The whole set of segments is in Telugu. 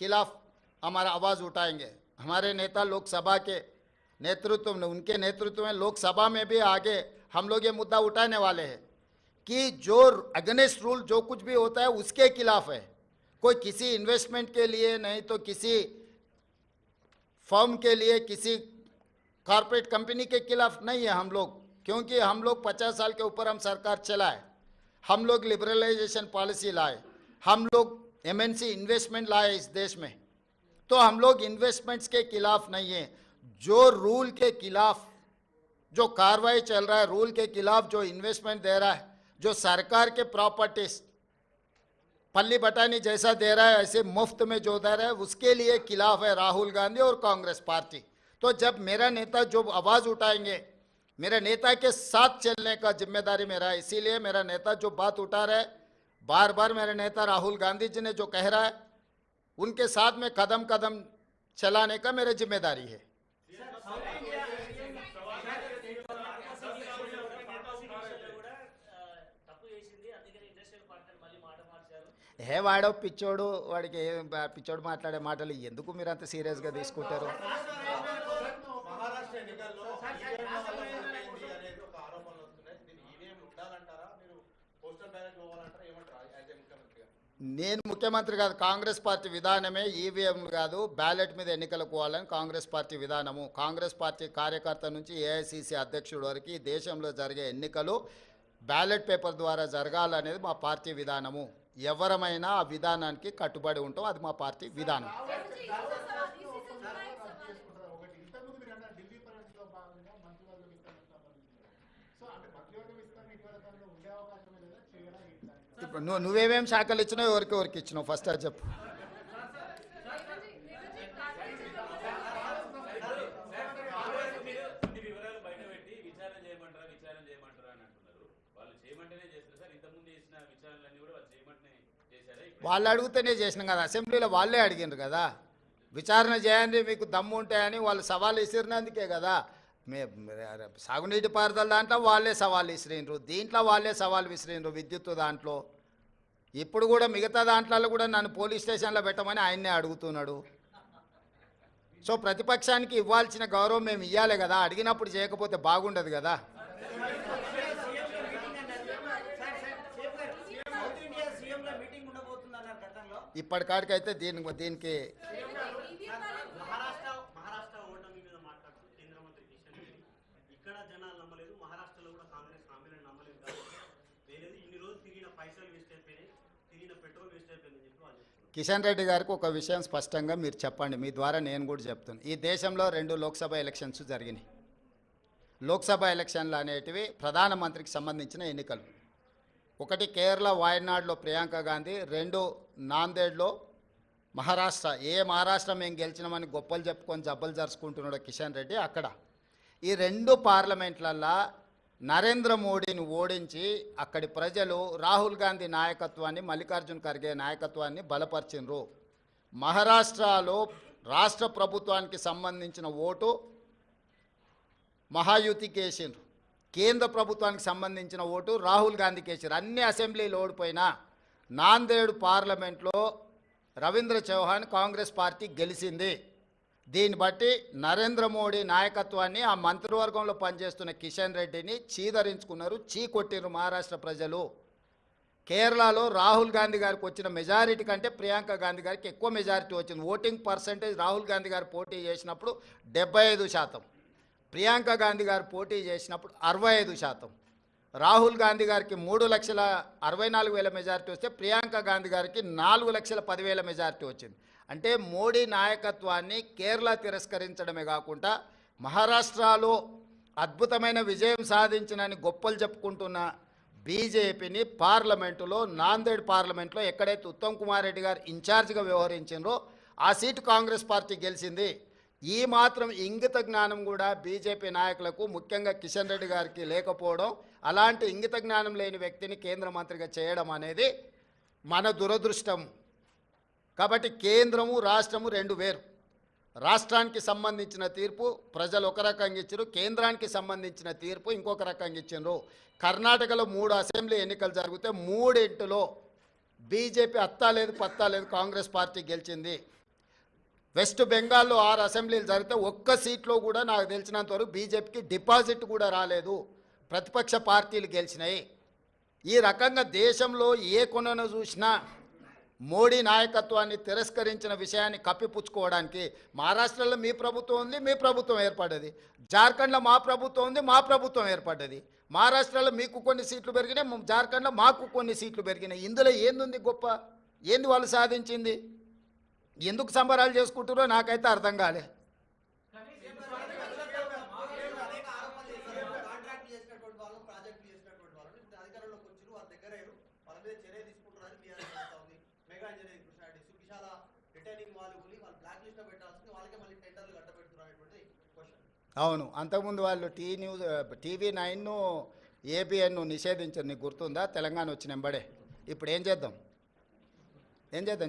खिलाफ हमारा आवाज़ उठाएंगे। हमारे नेता लोकसभा के नेतृत्व में, उनके नेतृत्व में लोकसभा में भी आगे हम लोग ये मुद्दा उठाने वाले हैं कि जो अगेंस्ट रूल जो कुछ भी होता है उसके खिलाफ है। कोई किसी इन्वेस्टमेंट के लिए नहीं तो किसी फर्म के लिए, किसी कॉर्पोरेट कंपनी के खिलाफ नहीं है हम लोग, क्योंकि हम लोग 50 साल के ऊपर हम सरकार चलाए, हम लोग लिबरलाइजेशन पॉलिसी लाए, हम लोग एमएनसी इन्वेस्टमेंट लाए इस देश में, तो हम लोग इन्वेस्टमेंट्स के खिलाफ नहीं है। जो रूल के खिलाफ जो कार्रवाई चल रहा है, रूल के खिलाफ जो इन्वेस्टमेंट दे रहा है, जो सरकार के प्रॉपर्टीज पल्ली बटानी जैसा दे रहा है, ऐसे मुफ्त में जो दे रहा है, उसके लिए खिलाफ है राहुल गांधी और कांग्रेस पार्टी। तो जब मेरा नेता जो आवाज़ उठाएंगे, मेरे नेता के साथ चलने का जिम्मेदारी मेरा है। इसीलिए मेरा नेता जो बात उठा रहा है, बार बार मेरे नेता राहुल गांधी जी ने जो कह रहा है, उनके साथ में कदम कदम चलाने का मेरी जिम्मेदारी है। हे వాడో పిచ్చోడు, వాడికి పిచ్చోడు మాట్లాడే మాటలు ఎందుకు మీరు అంత సీరియస్గా తీసుకుంటారు? నేను ముఖ్యమంత్రి కాదు, కాంగ్రెస్ పార్టీ విధానమే ఈవీఎం కాదు, బ్యాలెట్ మీద ఎన్నికలకు పోవాలని కాంగ్రెస్ పార్టీ విధానము. కాంగ్రెస్ పార్టీ కార్యకర్త నుంచి ఏఐసిసి అధ్యక్షుడి వరకు ఈ దేశంలో జరిగే ఎన్నికలు బ్యాలెట్ పేపర్ ద్వారా జరగాలనేది మా పార్టీ విధానము. ఎవరమైనా ఆ విధానానికి కట్టుబడి ఉంటాం, అది మా పార్టీ విధానం. ఇప్పుడు నువ్వేమేం శాఖలు ఇచ్చినావు, ఎవరికి ఇచ్చినావు ఫస్ట్ అది చెప్పు. వాళ్ళు అడిగితేనే చేసినాం కదా, అసెంబ్లీలో వాళ్ళే అడిగినారు కదా, విచారణ చేయండి మీకు దమ్ము ఉంటాయని వాళ్ళు సవాల్ విసిరినందుకే కదా. సాగునీటి పారుదల దాంట్లో వాళ్ళే సవాల్ విసిరినరు, దీంట్లో వాళ్ళే సవాల్ విసిరినరు, విద్యుత్ దాంట్లో. ఇప్పుడు కూడా మిగతా దాంట్లో కూడా నన్ను పోలీస్ స్టేషన్లో పెట్టమని ఆయన్నే అడుగుతున్నాడు. సో ప్రతిపక్షానికి ఇవ్వాల్సిన గౌరవం మేము ఇవ్వాలి కదా, అడిగినప్పుడు చేయకపోతే బాగుండదు కదా. ఇప్పటికాడికైతే దీనికి కిషన్ రెడ్డి గారికి ఒక విషయం స్పష్టంగా మీరు చెప్పండి, మీ ద్వారా నేను కూడా చెప్తాను. ఈ దేశంలో 2 లోక్సభ ఎలక్షన్స్ జరిగినాయి. లోక్సభ ఎలక్షన్లు అనేటివి ప్రధానమంత్రికి సంబంధించిన ఎన్నికలు. ఒకటి కేరళ వాయనాడులో ప్రియాంక గాంధీ, 2 నాందేడ్లో మహారాష్ట్ర. మహారాష్ట్ర మేము గెలిచినామని గొప్పలు చెప్పుకొని జబ్బలు జరుచుకుంటున్నాడు కిషన్ రెడ్డి అక్కడ. ఈ 2 పార్లమెంట్లల్లో నరేంద్ర మోడీని ఓడించి అక్కడి ప్రజలు రాహుల్ గాంధీ నాయకత్వాన్ని, మల్లికార్జున్ ఖర్గే నాయకత్వాన్ని బలపరిచినరు. మహారాష్ట్రలో రాష్ట్ర ప్రభుత్వానికి సంబంధించిన ఓటు మహాయుతికి వేసిండ్రు, కేంద్ర ప్రభుత్వానికి సంబంధించిన ఓటు రాహుల్ గాంధీకి వేసారు. అన్ని అసెంబ్లీలు ఓడిపోయినా నాందేడ్ పార్లమెంట్లో రవీంద్ర చౌహాన్ కాంగ్రెస్ పార్టీ గెలిచింది. దీన్ని బట్టి నరేంద్ర మోడీ నాయకత్వాన్ని, ఆ మంత్రివర్గంలో పనిచేస్తున్న కిషన్ రెడ్డిని చీదరించుకున్నారు, చీకొట్టిరు మహారాష్ట్ర ప్రజలు. కేరళలో రాహుల్ గాంధీ గారికి వచ్చిన మెజారిటీ కంటే ప్రియాంక గాంధీ గారికి ఎక్కువ మెజారిటీ వచ్చింది. ఓటింగ్ పర్సంటేజ్ రాహుల్ గాంధీ గారు పోటీ చేసినప్పుడు 75%, ప్రియాంక గాంధీ గారు పోటీ చేసినప్పుడు 65%. రాహుల్ గాంధీ గారికి 3,64,000 మెజారిటీ వస్తే ప్రియాంక గాంధీ గారికి 4,10,000 మెజారిటీ వచ్చింది. అంటే మోడీ నాయకత్వాన్ని కేరళ తిరస్కరించడమే కాకుండా మహారాష్ట్రలో అద్భుతమైన విజయం సాధించినని గొప్పలు చెప్పుకుంటున్న బీజేపీని పార్లమెంటులో, నాందేడ్ పార్లమెంట్లో ఎక్కడైతే ఉత్తమ్ కుమార్ రెడ్డి గారు ఇన్ఛార్జిగా వ్యవహరించారో ఆ సీటు కాంగ్రెస్ పార్టీ గెలిచింది. ఈ మాత్రం ఇంగిత జ్ఞానం కూడా బీజేపీ నాయకులకు, ముఖ్యంగా కిషన్ రెడ్డి గారికి లేకపోవడం, అలాంటి ఇంగిత జ్ఞానం లేని వ్యక్తిని కేంద్ర మంత్రిగా చేయడం అనేది మన దురదృష్టం. కాబట్టి కేంద్రము రాష్ట్రము 2 వేరు. రాష్ట్రానికి సంబంధించిన తీర్పు ప్రజలు ఒక రకంగా ఇచ్చారు, కేంద్రానికి సంబంధించిన తీర్పు ఇంకొక రకంగా ఇచ్చారు. కర్ణాటకలో 3 అసెంబ్లీ ఎన్నికలు జరిగితే 3 బీజేపీ అత్తా లేదు పత్తా లేదు కాంగ్రెస్ పార్టీ గెలిచింది. వెస్ట్ బెంగాల్లో 6 అసెంబ్లీలు జరిగితే ఒక్క సీట్లో కూడా నాకు తెలిసినంత వరకు బీజేపీకి డిపాజిట్ కూడా రాలేదు. ప్రతిపక్ష పార్టీలు గెలిచినాయి. ఈ రకంగా దేశంలో ఏ కొనను చూసినా మోడీ నాయకత్వాన్ని తిరస్కరించిన విషయాన్ని కప్పిపుచ్చుకోవడానికి మహారాష్ట్రలో మీ ప్రభుత్వం ఉంది, మీ ప్రభుత్వం ఏర్పడ్డది. జార్ఖండ్లో మా ప్రభుత్వం ఉంది, మా ప్రభుత్వం ఏర్పడ్డది. మహారాష్ట్రలో మీకు కొన్ని సీట్లు పెరిగినాయి, జార్ఖండ్లో మాకు కొన్ని సీట్లు పెరిగినాయి. ఇందులో ఏంది గొప్ప? ఏంది వాళ్ళు సాధించింది? ఎందుకు సంబరాలు చేసుకుంటారో నాకైతే అర్థం కాలే. అవును, అంతకుముందు వాళ్ళు TV9 ABN నిషేధించారు. నీకు గుర్తుందా? తెలంగాణ వచ్చిన వెంబడే. ఇప్పుడు ఏం చేద్దాం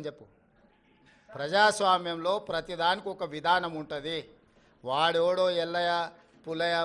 చెప్పు. ప్రజాస్వామ్యంలో ప్రతిదానికి ఒక విధానం ఉంటుంది. వాడోడో ఎల్లయ్య పుల్లయ్య